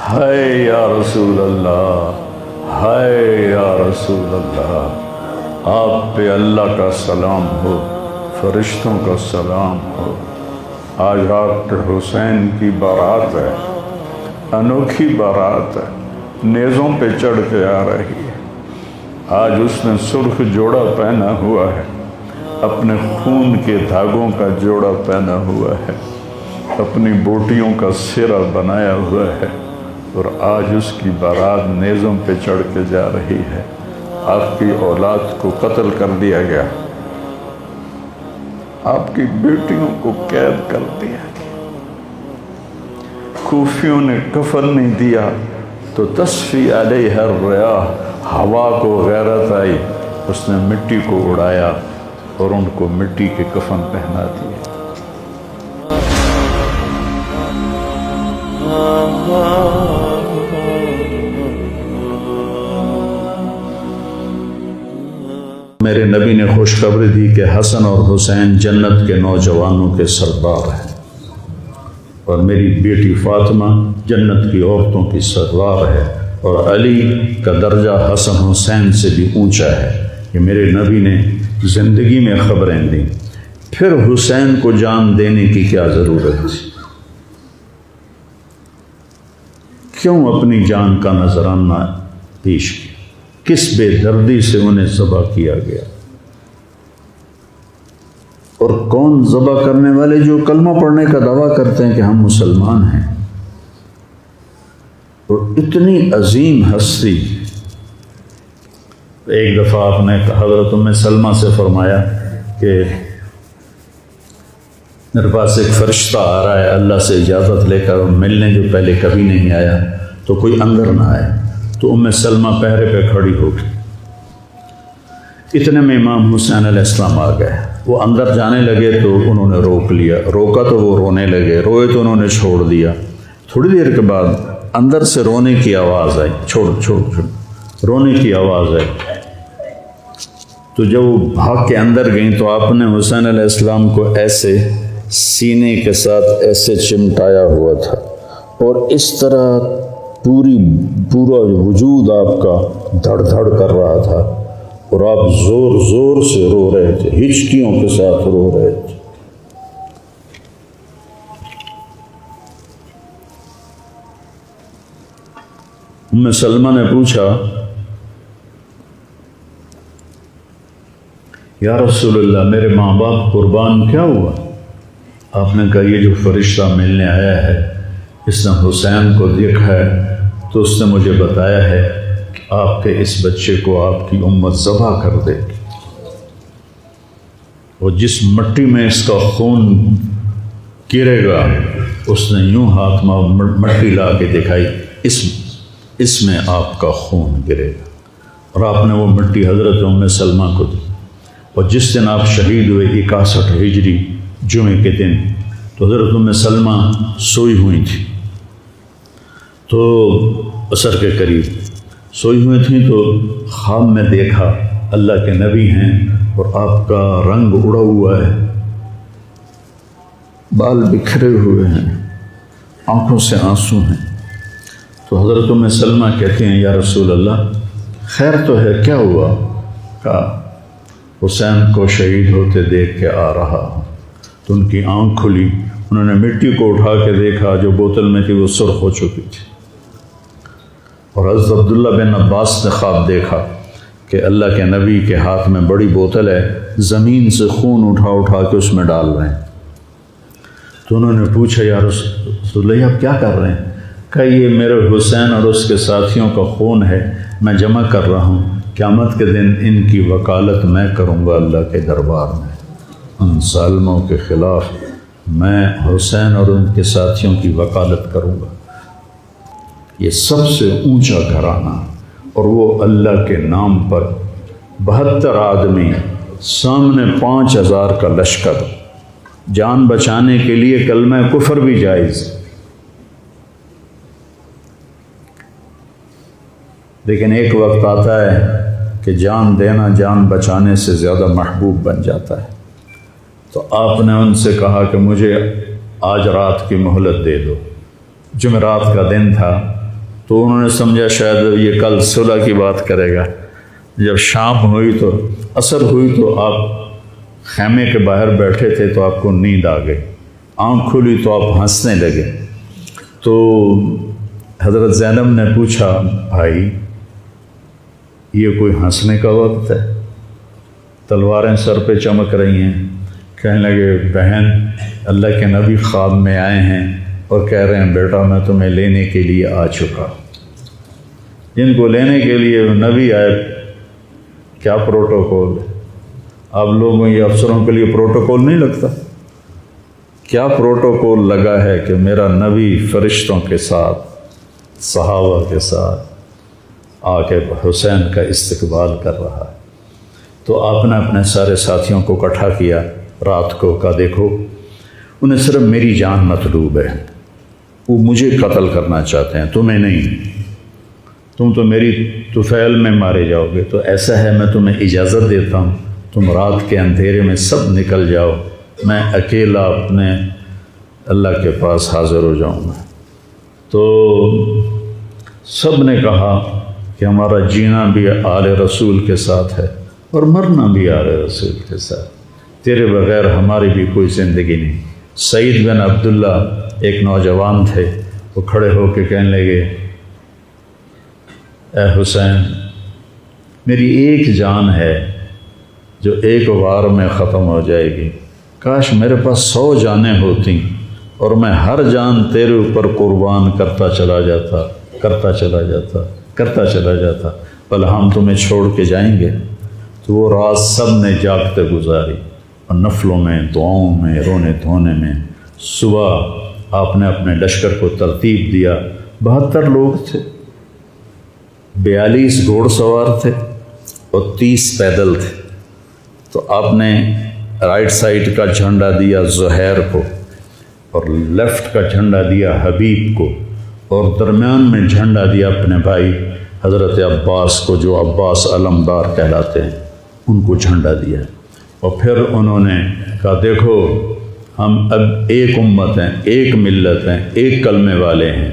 ہے یا رسول اللہ، ہے یا رسول اللہ، آپ پہ اللہ کا سلام ہو، فرشتوں کا سلام ہو۔ آج ڈاکٹر حسین کی بارات ہے، انوکھی بارات ہے، نیزوں پہ چڑھ کے آ رہی ہے۔ آج اس نے سرخ جوڑا پہنا ہوا ہے، اپنے خون کے دھاگوں کا جوڑا پہنا ہوا ہے، اپنی بوٹیوں کا سرہ بنایا ہوا ہے، اور آج اس کی بارات نیزوں پہ چڑھ کے جا رہی ہے۔ آپ کی اولاد کو قتل کر دیا گیا، آپ کی بیٹیوں کو قید کر دیا گیا، کوفیوں نے کفن نہیں دیا تو تصفی علیہ الریاح، ہوا کو غیرت آئی، اس نے مٹی کو اڑایا اور ان کو مٹی کے کفن پہنا دیے۔ میرے نبی نے خوشخبری دی کہ حسن اور حسین جنت کے نوجوانوں کے سردار ہیں، اور میری بیٹی فاطمہ جنت کی عورتوں کی سردار ہے، اور علی کا درجہ حسن حسین سے بھی اونچا ہے۔ کہ میرے نبی نے زندگی میں خبریں دیں، پھر حسین کو جان دینے کی کیا ضرورت تھی؟ کیوں اپنی جان کا نذرانہ پیش کیا؟ کس بے دردی سے انہیں ذبح کیا گیا؟ اور کون ذبح کرنے والے جو کلمہ پڑھنے کا دعویٰ کرتے ہیں کہ ہم مسلمان ہیں، اور اتنی عظیم ہستی۔ ایک دفعہ آپ نے حضرت ام سلمہ سے فرمایا کہ میرے پاس ایک فرشتہ آ رہا ہے اللہ سے اجازت لے کر، ملنے جو پہلے کبھی نہیں آیا، تو کوئی اندر نہ آئے۔ تو ام سلمہ پہرے پہ کھڑی ہو گئی۔ اتنے میں امام حسین علیہ السلام آ گئے، وہ اندر جانے لگے تو انہوں نے روک لیا، روکا تو وہ رونے لگے، روئے تو انہوں نے چھوڑ دیا۔ تھوڑی دیر کے بعد اندر سے رونے کی آواز آئی، چھوڑ رونے کی آواز آئی۔ تو جب وہ بھاگ کے اندر گئیں تو آپ نے حسین علیہ السلام کو ایسے سینے کے ساتھ ایسے چمٹایا ہوا تھا، اور اس طرح پورا وجود آپ کا دھڑ دھڑ کر رہا تھا، اور آپ زور زور سے رو رہے تھے، ہچکیوں کے ساتھ رو رہے تھے۔ ام سلمہ نے پوچھا، یا رسول اللہ میرے ماں باپ قربان کیا ہوا؟ آپ نے کہا یہ جو فرشتہ ملنے آیا ہے اس نے حسین کو دیکھا ہے، تو اس نے مجھے بتایا ہے کہ آپ کے اس بچے کو آپ کی امت ذبح کر دے گی، اور جس مٹی میں اس کا خون گرے گا، اس نے یوں ہاتھ میں مٹی لا کے دکھائی، اس میں آپ کا خون گرے گا، اور آپ نے وہ مٹی حضرت ام سلمہ کو دی۔ اور جس دن آپ شہید ہوئے 61 ہجری جمعے کے دن، تو حضرت ام سلمہ سوئی ہوئی تھی، تو عصر کے قریب سوئی ہوئی تھیں، تو خواب میں دیکھا اللہ کے نبی ہیں اور آپ کا رنگ اڑا ہوا ہے، بال بکھرے ہوئے ہیں، آنکھوں سے آنسو ہیں۔ تو حضرت ام سلمہ کہتے ہیں یا رسول اللہ خیر تو ہے، کیا ہوا؟ کہا حسین کو شہید ہوتے دیکھ کے آ رہا ہوں۔ تو ان کی آنکھ کھلی، انہوں نے مٹی کو اٹھا کے دیکھا، جو بوتل میں تھی وہ سرخ ہو چکی تھی، اور حضرت عبداللہ بن عباس نے خواب دیکھا کہ اللہ کے نبی کے ہاتھ میں بڑی بوتل ہے، زمین سے خون اٹھا کے اس میں ڈال رہے ہیں۔ تو انہوں نے پوچھا یا رسول اللہ آپ کیا کر رہے ہیں؟ کہ یہ میرے حسین اور اس کے ساتھیوں کا خون ہے، میں جمع کر رہا ہوں، قیامت کے دن ان کی وکالت میں کروں گا اللہ کے دربار میں، ان ظالموں کے خلاف میں حسین اور ان کے ساتھیوں کی وکالت کروں گا۔ یہ سب سے اونچا گھرانہ، اور وہ اللہ کے نام پر 72 آدمی، سامنے 5000 کا لشکر، جان بچانے کے لیے کلمہ کفر بھی جائز، لیکن ایک وقت آتا ہے کہ جان دینا جان بچانے سے زیادہ محبوب بن جاتا ہے۔ تو آپ نے ان سے کہا کہ مجھے آج رات کی مہلت دے دو۔ جمعرات کا دن تھا، تو انہوں نے سمجھا شاید یہ کل صلح کی بات کرے گا۔ جب شام ہوئی تو عصر ہوئی تو آپ خیمے کے باہر بیٹھے تھے تو آپ کو نیند آ گئی، آنکھ کھلی تو آپ ہنسنے لگے۔ تو حضرت زینب نے پوچھا بھائی یہ کوئی ہنسنے کا وقت ہے؟ تلواریں سر پہ چمک رہی ہیں۔ کہنے لگے بہن اللہ کے نبی خواب میں آئے ہیں اور کہہ رہے ہیں بیٹا میں تمہیں لینے کے لیے آ چکا۔ جن کو لینے کے لیے نبی آئے کیا پروٹوکول ہے؟ آپ لوگوں یہ افسروں کے لیے پروٹوکول نہیں لگتا؟ کیا پروٹوکول لگا ہے کہ میرا نبی فرشتوں کے ساتھ صحابہ کے ساتھ آ کے حسین کا استقبال کر رہا ہے۔ تو آپ نے اپنے سارے ساتھیوں کو اکٹھا کیا رات کو، کہا دیکھو انہیں صرف میری جان مطلوب ہے، وہ مجھے قتل کرنا چاہتے ہیں تمہیں نہیں، تم تو میری طفیل میں مارے جاؤ گے، تو ایسا ہے میں تمہیں اجازت دیتا ہوں تم رات کے اندھیرے میں سب نکل جاؤ، میں اکیلا اپنے اللہ کے پاس حاضر ہو جاؤں گا۔ تو سب نے کہا کہ ہمارا جینا بھی آل رسول کے ساتھ ہے اور مرنا بھی آل رسول کے ساتھ، تیرے بغیر ہماری بھی کوئی زندگی نہیں۔ سعید بن عبداللہ ایک نوجوان تھے، وہ کھڑے ہو کے کہنے لگے اے حسین میری ایک جان ہے جو ایک وار میں ختم ہو جائے گی، کاش میرے پاس 100 جانیں ہوتیں اور میں ہر جان تیرے اوپر قربان کرتا چلا جاتا بل ہم تمہیں چھوڑ کے جائیں گے۔ تو وہ رات سب نے جاگتے گزاری اور نفلوں میں، دعاؤں میں، رونے دھونے میں۔ صبح آپ نے اپنے لشکر کو ترتیب دیا، 72 لوگ تھے، 42 گھوڑ سوار تھے اور 30 پیدل تھے۔ تو آپ نے رائٹ سائڈ کا جھنڈا دیا زہیر کو اور لیفٹ کا جھنڈا دیا حبیب کو اور درمیان میں جھنڈا دیا اپنے بھائی حضرت عباس کو، جو عباس علمدار کہلاتے ہیں، ان کو جھنڈا دیا۔ اور پھر انہوں نے کہا دیکھو ہم اب ایک امت ہیں، ایک ملت ہیں، ایک کلمے والے ہیں،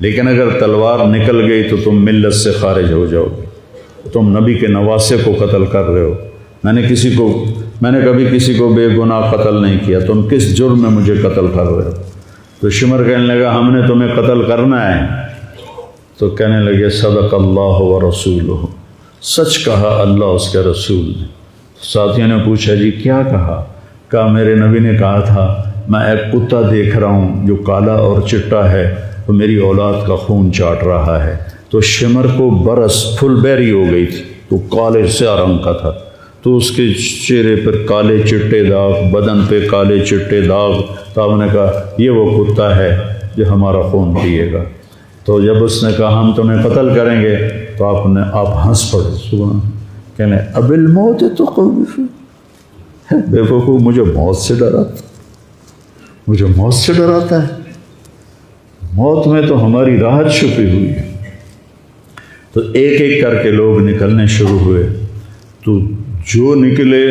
لیکن اگر تلوار نکل گئی تو تم ملت سے خارج ہو جاؤ گے، تم نبی کے نواسے کو قتل کر رہے ہو، میں نے کبھی کسی کو بے گناہ قتل نہیں کیا، تم کس جرم میں مجھے قتل کر رہے ہو؟ تو شمر کہنے لگا ہم نے تمہیں قتل کرنا ہے۔ تو کہنے لگے صدق اللہ و رسولہ، سچ کہا اللہ اس کے رسول نے۔ ساتھیوں نے پوچھا جی کیا کہا؟ کہا میرے نبی نے کہا تھا میں ایک کتا دیکھ رہا ہوں جو کالا اور چٹا ہے، وہ میری اولاد کا خون چاٹ رہا ہے۔ تو شمر کو برس پھل بیری ہو گئی تھی، تو کالے سیاہ رنگ کا تھا، تو اس کے چہرے پر کالے چٹے داغ، بدن پہ کالے چٹے داغ۔ تو آپ نے کہا یہ وہ کتا ہے جو ہمارا خون پیے گا۔ تو جب اس نے کہا ہم تمہیں قتل کریں گے تو آپ ہنس پڑے، سبحان، کہنے اب الموت تو خوف بے وقوف، مجھے موت سے ڈراتا ہے، موت میں تو ہماری راحت چھپی ہوئی ہے۔ تو ایک ایک کر کے لوگ نکلنے شروع ہوئے، تو جو نکلے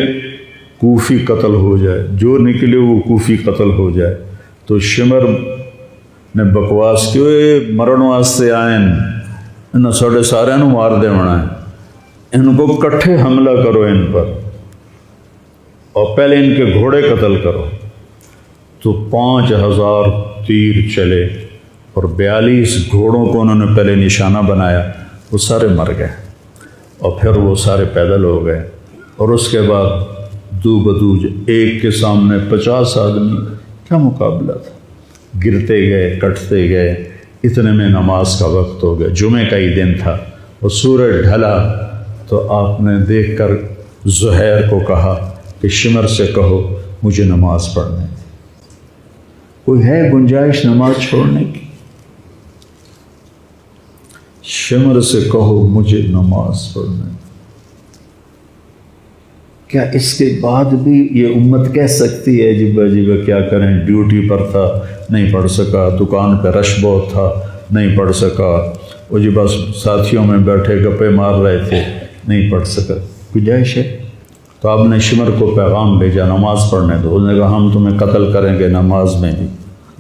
کوفی قتل ہو جائے، جو نکلے وہ کوفی قتل ہو جائے۔ تو شمر نے بکواس کی مرن واسطے آئے انہوں ساڑھے سارے مار دے ہونا ہے، ان کو کٹھے حملہ کرو ان پر اور پہلے ان کے گھوڑے قتل کرو۔ تو 5000 تیر چلے اور 42 گھوڑوں کو انہوں نے پہلے نشانہ بنایا، وہ سارے مر گئے اور پھر وہ سارے پیدل ہو گئے۔ اور اس کے بعد دو بدو ایک کے سامنے 50 آدمی، کیا مقابلہ تھا، گرتے گئے کٹتے گئے، اتنے میں نماز کا وقت ہو گیا، جمعے کا ہی دن تھا اور سورج ڈھلا۔ تو آپ نے دیکھ کر زہیر کو کہا کہ شمر سے کہو مجھے نماز پڑھنے دے، کوئی ہے گنجائش نماز چھوڑنے کی؟ شمر سے کہو مجھے نماز پڑھنے دے۔ کیا اس کے بعد بھی یہ امت کہہ سکتی ہے جی کیا کریں، ڈیوٹی پر تھا نہیں پڑھ سکا، دکان پہ رش بہت تھا نہیں پڑھ سکا، وہ جی بس ساتھیوں میں بیٹھے گپے مار رہے تھے نہیں پڑھ سکا، گنجائش ہے؟ تو آپ نے شمر کو پیغام بھیجا نماز پڑھنے دو، اس نے کہا ہم تمہیں قتل کریں گے نماز میں بھی۔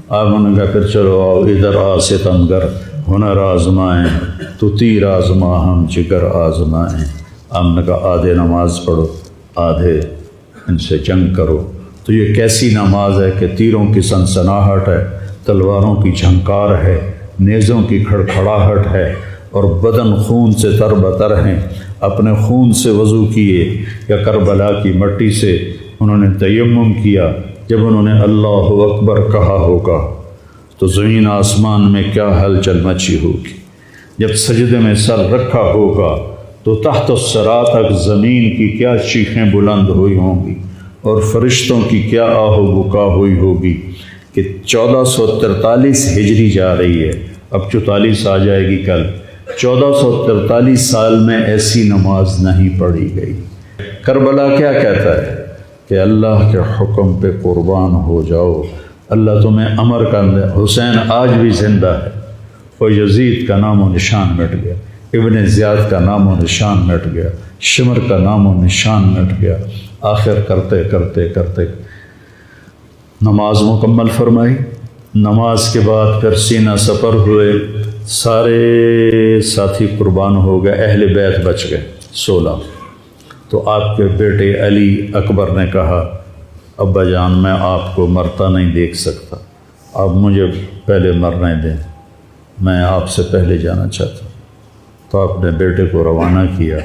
آپ نے کہا پھر چلو آؤ ادھر ستمگر، ہنر آزمائیں تو تیر آزما ہم جگر آزمائیں۔ آپ نے کہا آدھے نماز پڑھو آدھے ان سے جنگ کرو۔ تو یہ کیسی نماز ہے کہ تیروں کی سنسناہٹ ہے، تلواروں کی جھنکار ہے، نیزوں کی کھڑکھڑاہٹ ہے، اور بدن خون سے تر بتر ہیں۔ اپنے خون سے وضو کیے یا کربلا کی مٹی سے انہوں نے تیمم کیا۔ جب انہوں نے اللہ اکبر کہا ہوگا تو زمین آسمان میں کیا ہلچل مچی ہوگی۔ جب سجدے میں سر رکھا ہوگا تو تحت الثری تک زمین کی کیا چیخیں بلند ہوئی ہوں گی، اور فرشتوں کی کیا آہ و بکا ہوئی ہوگی کہ 1443 ہجری جا رہی ہے، اب 44 آ جائے گی کل۔ 1443 سال میں ایسی نماز نہیں پڑھی گئی۔ کربلا کیا کہتا ہے کہ اللہ کے حکم پہ قربان ہو جاؤ، اللہ تمہیں امر کر دے۔ حسین آج بھی زندہ ہے، اور یزید کا نام و نشان مٹ گیا، ابن زیاد کا نام و نشان مٹ گیا، شمر کا نام و نشان مٹ گیا۔ آخر کرتے کرتے کرتے نماز مکمل فرمائی۔ نماز کے بعد پھر سینہ سفر ہوئے، سارے ساتھی قربان ہو گئے، اہل بیت بچ گئے 16۔ تو آپ کے بیٹے علی اکبر نے کہا ابا جان میں آپ کو مرتا نہیں دیکھ سکتا، آپ مجھے پہلے مرنے دیں، میں آپ سے پہلے جانا چاہتا ہوں۔ تو آپ نے بیٹے کو روانہ کیا،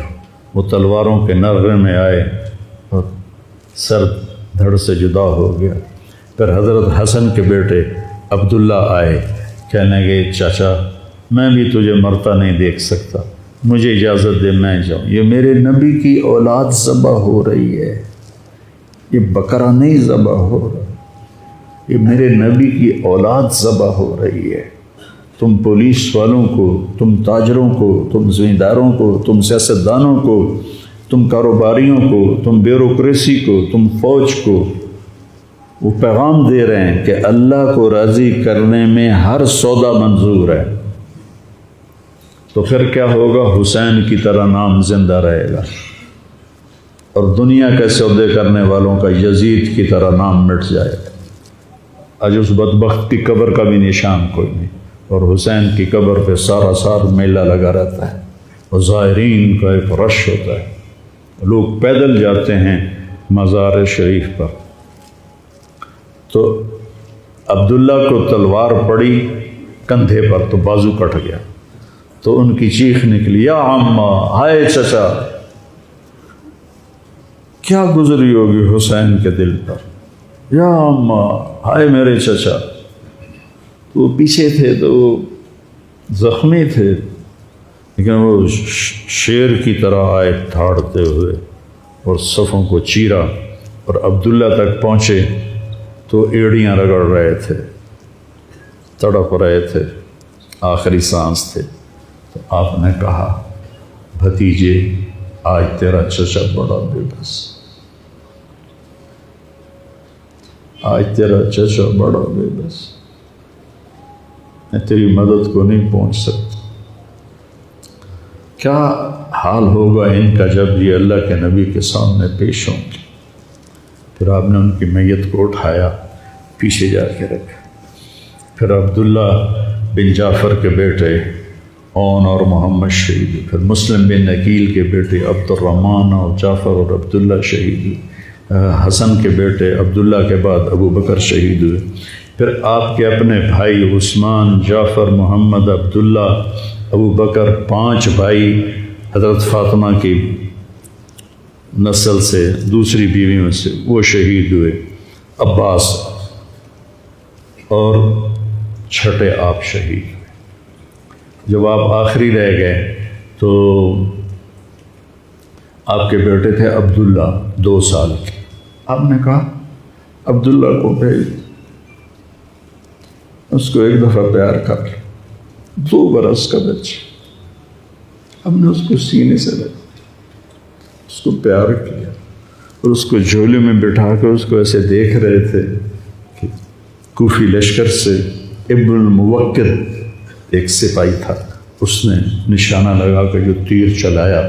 وہ تلواروں کے نغمے میں آئے اور سر دھڑ سے جدا ہو گیا۔ پھر حضرت حسن کے بیٹے عبداللہ آئے، کہنے گے چاچا میں بھی تجھے مرتا نہیں دیکھ سکتا، مجھے اجازت دے میں جاؤں، یہ میرے نبی کی اولاد ذبح ہو رہی ہے، یہ بکرا نہیں ذبح ہو رہا، یہ میرے نبی کی اولاد ذبح ہو رہی ہے۔ تم پولیس والوں کو، تم تاجروں کو، تم زمینداروں کو، تم سیاستدانوں کو، تم کاروباریوں کو، تم بیوروکریسی کو، تم فوج کو وہ پیغام دے رہے ہیں کہ اللہ کو راضی کرنے میں ہر سودا منظور ہے۔ تو پھر کیا ہوگا؟ حسین کی طرح نام زندہ رہے گا، اور دنیا کے سودے کرنے والوں کا یزید کی طرح نام مٹ جائے گا۔ آج اس بدبخت کی قبر کا بھی نشان کوئی نہیں، اور حسین کی قبر پہ سارا سال میلہ لگا رہتا ہے، اور زائرین کا ایک رش ہوتا ہے، لوگ پیدل جاتے ہیں مزار شریف پر۔ تو عبداللہ کو تلوار پڑی کندھے پر تو بازو کٹ گیا، تو ان کی چیخ نکلی یا عمّا، ہائے چچا، کیا گزری ہوگی حسین کے دل پر، یا عمّا، ہائے میرے چچا۔ وہ پیچھے تھے تو وہ زخمی تھے، لیکن وہ شیر کی طرح آئے دھاڑتے ہوئے اور صفوں کو چیرا، اور عبداللہ تک پہنچے تو ایڑیاں رگڑ رہے تھے، تڑپ رہے تھے، آخری سانس تھے۔ تو آپ نے کہا بھتیجے آج تیرا چچا بڑا بے بس، آج تیرا چچا بڑا بے بس، میں تیری مدد کو نہیں پہنچ سکتا۔ کیا حال ہوگا ان کا جب یہ اللہ کے نبی کے سامنے پیش ہوں گے۔ پھر آپ نے ان کی میت کو اٹھایا، پیچھے جا کے رکھا۔ پھر عبداللہ بن جعفر کے بیٹے اون اور محمد شہید، پھر مسلم بن عقیل کے بیٹے عبد الرحمن اور جعفر اور عبداللہ شہید، حسن کے بیٹے عبداللہ کے بعد ابو بکر شہید ہوئے۔ پھر آپ کے اپنے بھائی عثمان، جعفر، محمد، عبداللہ، ابو بکر، 5 بھائی حضرت فاطمہ کی نسل سے، دوسری بیویوں سے، وہ شہید ہوئے، عباس، اور چھٹے آپ شہید ہوئے۔ جب آپ آخری رہ گئے تو آپ کے بیٹے تھے عبداللہ 2 سال کے، آپ نے کہا عبداللہ کو بھیج، اس کو ایک دفعہ پیار کر، 2 برس کا بچہ، ہم نے اس کو سینے سے لگا، اس کو پیار کیا، اور اس کو جھولے میں بٹھا کے اس کو ایسے دیکھ رہے تھے کہ کوفی لشکر سے ابن الموکل ایک سپاہی تھا، اس نے نشانہ لگا کے جو تیر چلایا،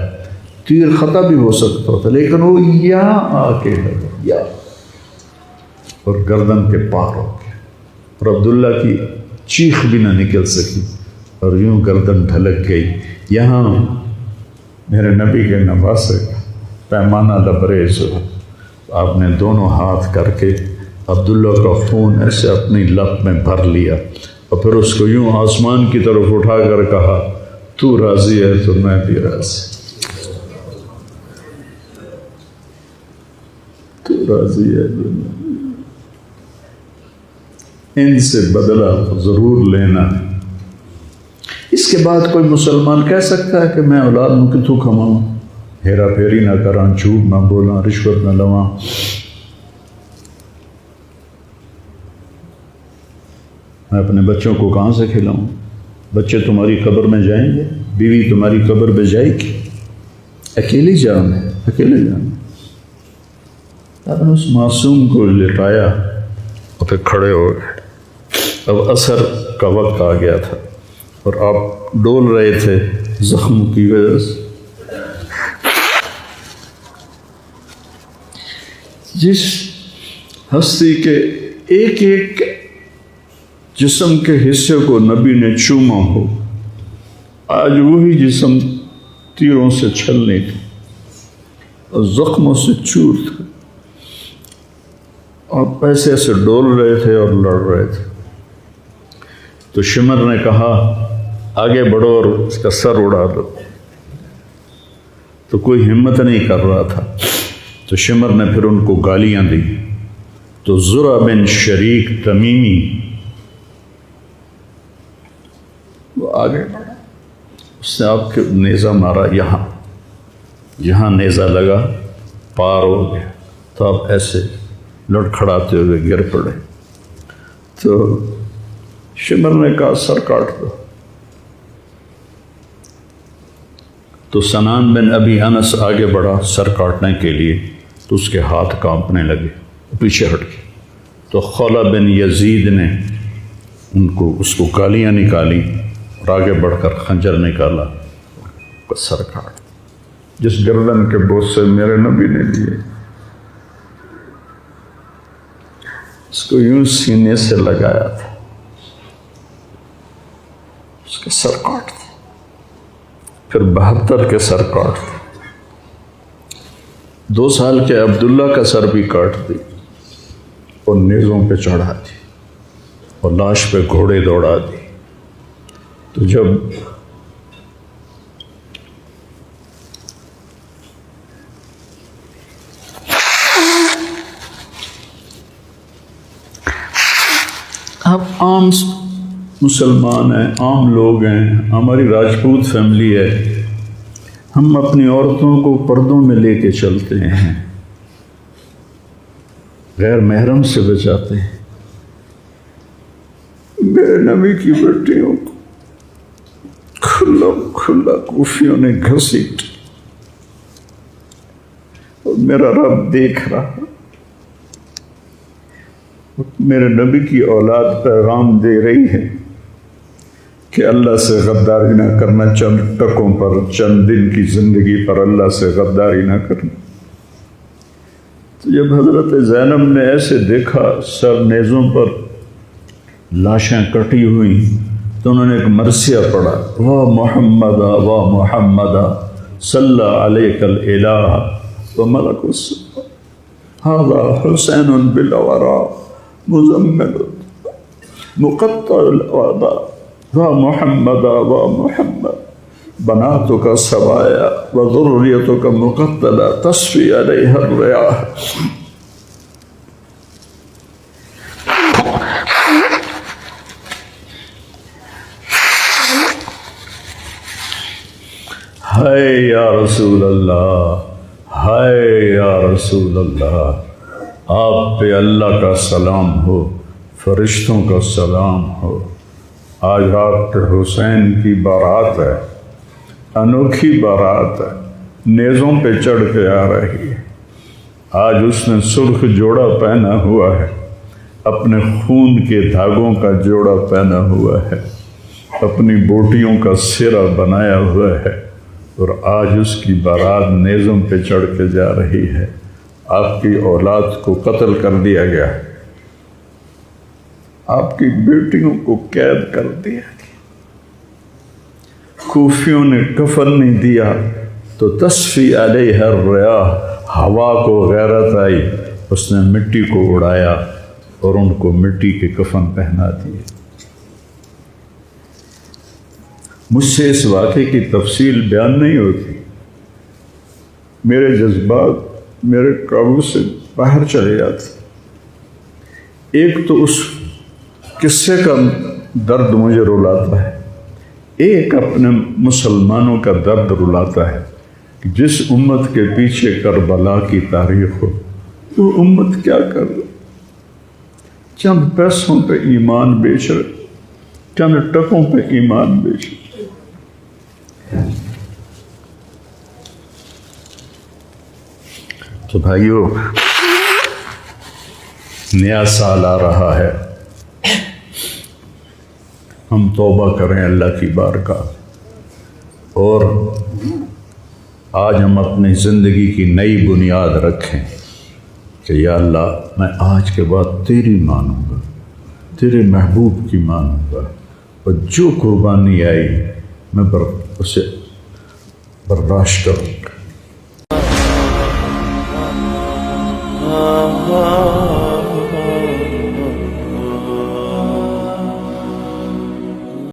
تیر خطا بھی ہو سکتا تھا لیکن وہ یہاں آ کے لگا، یا اور گردن کے پار ہو گیا، اور عبداللہ کی چیخ بھی نہ نکل سکی، اور یوں گردن ڈھلک گئی۔ یہاں میرے نبی کے نواسے کا پیمانہ لبریز ہوا، آپ نے دونوں ہاتھ کر کے عبداللہ کا خون ایسے اپنی لب میں بھر لیا، اور پھر اس کو یوں آسمان کی طرف اٹھا کر کہا، تو راضی ہے تو میں بھی راضی، تو راضی ہے تو میں بھی۔ ان سے بدلہ ضرور لینا۔ اس کے بعد کوئی مسلمان کہہ سکتا ہے کہ میں اولاد نو کتوں کماؤں، ہیرا پھیری نہ کراں، جھوٹ نہ بولاں، رشوت نہ لواں، میں اپنے بچوں کو کہاں سے کھلاؤں؟ بچے تمہاری قبر میں جائیں گے، بیوی تمہاری قبر پہ جائے گی، اکیلی جان ہے، اکیلے جان ہے۔ آپ نے اس معصوم کو لٹایا اور پھر کھڑے ہو گئے۔ اب عصر کا وقت آ گیا تھا اور آپ ڈول رہے تھے زخم کی وجہ سے۔ جس ہستی کے ایک ایک جسم کے حصے کو نبی نے چوما ہو، آج وہی جسم تیروں سے چھلنے تھے اور زخموں سے چور تھے، اور ایسے ایسے ڈول رہے تھے اور لڑ رہے تھے۔ تو شمر نے کہا آگے بڑھو اور اس کا سر اڑا دو، تو کوئی ہمت نہیں کر رہا تھا۔ تو شمر نے پھر ان کو گالیاں دی، تو زرع بن شریک تمیمی وہ آگے بڑھا، اس نے آپ کے نیزہ مارا، یہاں نیزہ لگا، پار ہو گیا، تو آپ ایسے لڑکھڑاتے ہوئے گر پڑے۔ تو شمر نے کہا سر کاٹ دو۔ تو سنان بن ابی انس آگے بڑھا سر کاٹنے کے لیے، تو اس کے ہاتھ کانپنے لگے، پیچھے ہٹ گئے۔ تو خولہ بن یزید نے اس کو گالیاں نکالی اور آگے بڑھ کر خنجر نکالا، سر کاٹ، جس گردن کے بوسے میرے نبی نے لیے، اس کو یوں سینے سے لگایا تھا، اس کے سر کاٹ دے، پھر 72 کے سر کاٹ دے، 2 سال کے عبداللہ کا سر بھی کاٹ دی اور نیزوں پہ چڑھا دی اور لاش پہ گھوڑے دوڑا دی۔ تو جب آپ عام مسلمان ہیں، عام لوگ ہیں، ہماری راجپوت فیملی ہے، ہم اپنی عورتوں کو پردوں میں لے کے چلتے ہیں، غیر محرم سے بچاتے ہیں۔ میرے نبی کی بیٹیوں کو کھلا کوفیوں نے گھسیٹ، اور میرا رب دیکھ رہا، میرے نبی کی اولاد پیغام دے رہی ہے کہ اللہ سے غداری نہ کرنا، چند ٹکوں پر، چند دن کی زندگی پر اللہ سے غداری نہ کرنا۔ تو جب حضرت زینب نے ایسے دیکھا سر نیزوں پر لاشیں کٹی ہوئی، تو انہوں نے ایک مرثیہ پڑھا، وا محمدا وا محمدا صلی علیک الالہ وملک السماء ھذا حسین بالورا مزمل مقطع الوضع وا محمدا وا محمد بناتک سبایا وذریتک مقتلہ تصفی علیہ الریاح۔ ہائے یا رسول اللہ، ہائے یا رسول اللہ، آپ پہ اللہ کا سلام ہو، فرشتوں کا سلام ہو۔ آج آپ کے حسین کی بارات ہے، انوکھی بارات ہے، نیزوں پہ چڑھ کے آ رہی ہے۔ آج اس نے سرخ جوڑا پہنا ہوا ہے، اپنے خون کے دھاگوں کا جوڑا پہنا ہوا ہے، اپنی بوٹیوں کا سرہ بنایا ہوا ہے، اور آج اس کی بارات نیزوں پہ چڑھ کے جا رہی ہے۔ آپ کی اولاد کو قتل کر دیا گیا، آپ کی بیٹیوں کو قید کر دیا گیا، کوفیوں نے کفن نہیں دیا تو تصفی علیہ الریاح، ہوا کو غیرت آئی، اس نے مٹی کو اڑایا اور ان کو مٹی کے کفن پہنا دیے۔ مجھ سے اس واقعے کی تفصیل بیان نہیں ہوتی، میرے جذبات میرے قابو سے باہر چلے جاتے۔ ایک تو اس قصے کا درد مجھے رلاتا ہے، ایک اپنے مسلمانوں کا درد رلاتا ہے کہ جس امت کے پیچھے کربلا کی تاریخ ہو، وہ امت کیا کر رہی؟ چند پیسوں پہ ایمان بیچ رہے، چند ٹکوں پہ ایمان بیچ رہے۔ تو بھائیو، نیا سال آ رہا ہے، ہم توبہ کریں اللہ کی بارگاہ، اور آج ہم اپنی زندگی کی نئی بنیاد رکھیں کہ یا اللہ میں آج کے بعد تیری مانوں گا، تیرے محبوب کی مانوں گا، اور جو قربانی آئی میں اسے برداشت کروں گا۔